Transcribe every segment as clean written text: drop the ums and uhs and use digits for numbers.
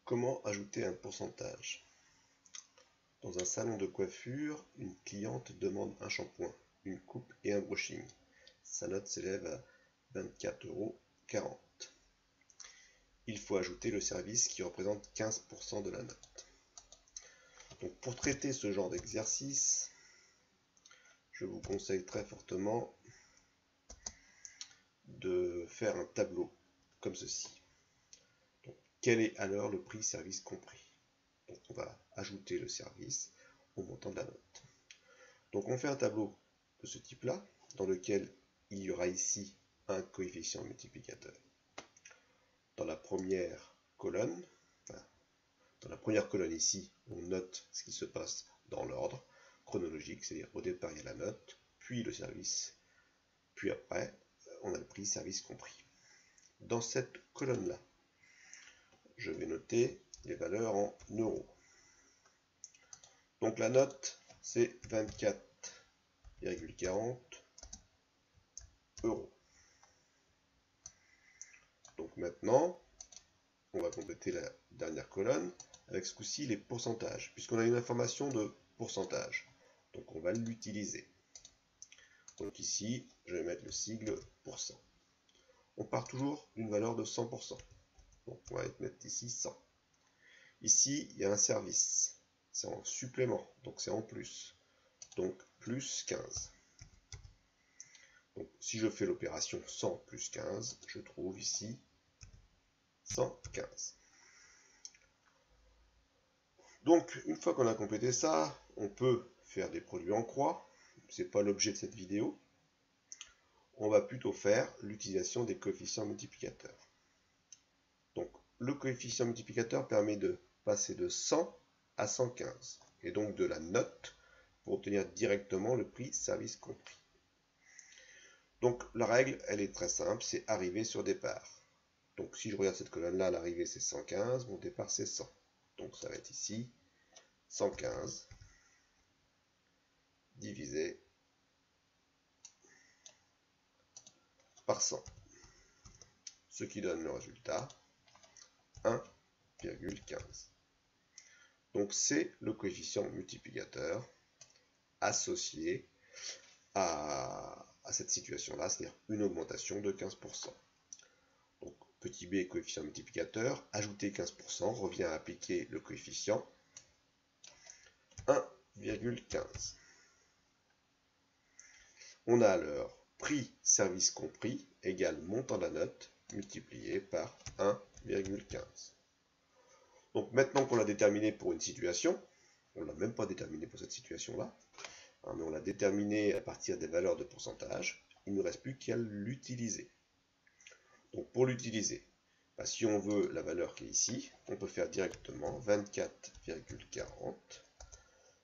Comment ajouter un pourcentage? Dans un salon de coiffure, une cliente demande un shampoing, une coupe et un brushing. Sa note s'élève à 24,40 €. Il faut ajouter le service qui représente 15% de la note. Donc pour traiter ce genre d'exercice, je vous conseille très fortement de faire un tableau comme ceci. Donc, quel est alors le prix service compris? Donc on va ajouter le service au montant de la note. Donc on fait un tableau de ce type-là, dans lequel il y aura ici un coefficient multiplicateur. Dans la première colonne, ici, on note ce qui se passe dans l'ordre chronologique, c'est-à-dire au départ il y a la note, puis le service, puis après on a le prix service compris. Dans cette colonne-là, je vais noter les valeurs en euros. Donc la note, c'est 24,40 €. Donc maintenant, on va compléter la dernière colonne avec ce coup-ci les pourcentages, puisqu'on a une information de pourcentage. Donc on va l'utiliser. Donc ici, je vais mettre le sigle %. On part toujours d'une valeur de 100%. Donc on va mettre ici 100. Ici, il y a un service. C'est en supplément, donc c'est en plus. Donc plus 15. Donc si je fais l'opération 100 plus 15, je trouve ici 115. Donc une fois qu'on a complété ça, on peut faire des produits en croix. Ce n'est pas l'objet de cette vidéo. On va plutôt faire l'utilisation des coefficients multiplicateurs. Donc le coefficient multiplicateur permet de passer de 100 à 115, et donc de la note pour obtenir directement le prix service compris. Donc la règle, elle est très simple, c'est arrivée sur départ. Donc si je regarde cette colonne-là, l'arrivée c'est 115, mon départ c'est 100. Donc ça va être ici 115 divisé par 100. Ce qui donne le résultat 1,15. Donc c'est le coefficient multiplicateur associé à cette situation-là, c'est-à-dire une augmentation de 15%. Donc petit b coefficient multiplicateur, ajouter 15% revient à appliquer le coefficient 1,15. On a alors prix service compris égale montant de la note multiplié par 1,15. Donc maintenant qu'on l'a déterminé pour une situation, on ne l'a même pas déterminé pour cette situation-là, mais on l'a déterminé à partir des valeurs de pourcentage, il ne nous reste plus qu'à l'utiliser. Donc pour l'utiliser, si on veut la valeur qui est ici, on peut faire directement 24,40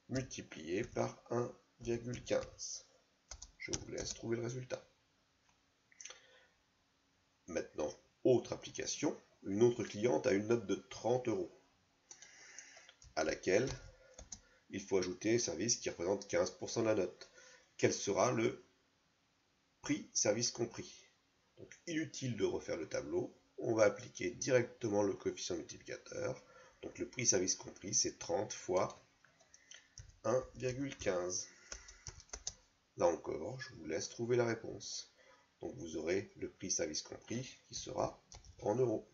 multiplié par 1,15. Je vous laisse trouver le résultat. Maintenant, autre application, une autre cliente a une note de 30 € à laquelle il faut ajouter un service qui représente 15% de la note. Quel sera le prix service compris? Donc inutile de refaire le tableau, on va appliquer directement le coefficient multiplicateur. Donc le prix service compris, c'est 30 fois 1,15. Là encore, je vous laisse trouver la réponse. Donc vous aurez le prix service compris qui sera en euros.